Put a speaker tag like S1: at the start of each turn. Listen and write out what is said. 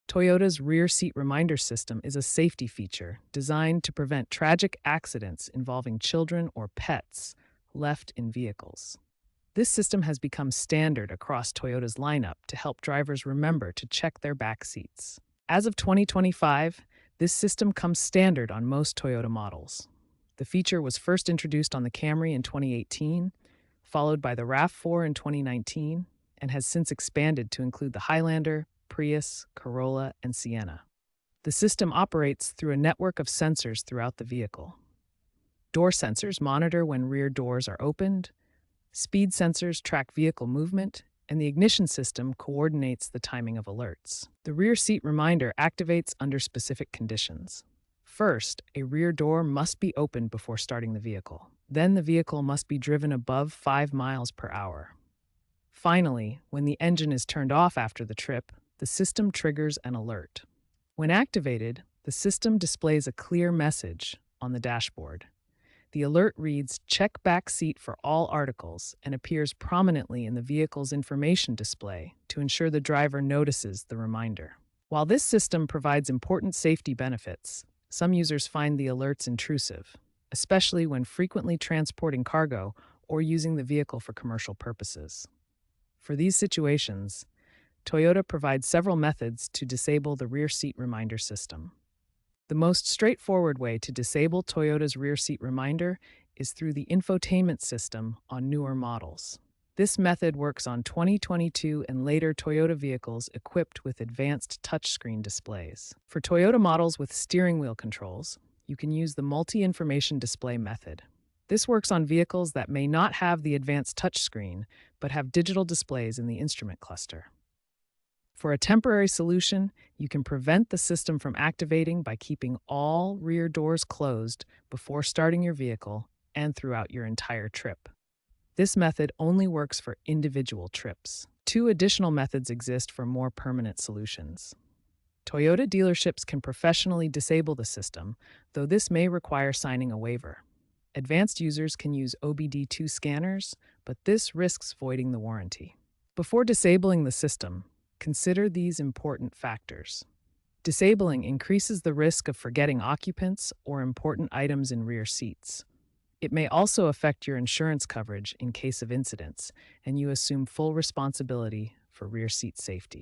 S1: Toyota's rear seat reminder system is a safety feature designed to prevent tragic accidents involving children or pets left in vehicles. This system has become standard across Toyota's lineup to help drivers remember to check their back seats. As of 2025, this system comes standard on most Toyota models. The feature was first introduced on the Camry in 2018, followed by the RAV4 in 2019, and has since expanded to include the Highlander, Prius, Corolla, and Sienna. The system operates through a network of sensors throughout the vehicle. Door sensors monitor when rear doors are opened, speed sensors track vehicle movement, and the ignition system coordinates the timing of alerts. The rear seat reminder activates under specific conditions. First, a rear door must be opened before starting the vehicle. Then the vehicle must be driven above 5 miles per hour. Finally, when the engine is turned off after the trip, the system triggers an alert. When activated, the system displays a clear message on the dashboard. The alert reads "Check back seat for all articles" and appears prominently in the vehicle's information display to ensure the driver notices the reminder. While this system provides important safety benefits, some users find the alerts intrusive, especially when frequently transporting cargo or using the vehicle for commercial purposes. For these situations, Toyota provides several methods to disable the rear seat reminder system. The most straightforward way to disable Toyota's rear seat reminder is through the infotainment system on newer models. This method works on 2022 and later Toyota vehicles equipped with advanced touchscreen displays. For Toyota models with steering wheel controls, you can use the multi-information display method. This works on vehicles that may not have the advanced touchscreen, but have digital displays in the instrument cluster. For a temporary solution, you can prevent the system from activating by keeping all rear doors closed before starting your vehicle and throughout your entire trip. This method only works for individual trips. Two additional methods exist for more permanent solutions. Toyota dealerships can professionally disable the system, though this may require signing a waiver. Advanced users can use OBD2 scanners, but this risks voiding the warranty. Before disabling the system, consider these important factors. Disabling increases the risk of forgetting occupants or important items in rear seats. It may also affect your insurance coverage in case of incidents, and you assume full responsibility for rear seat safety.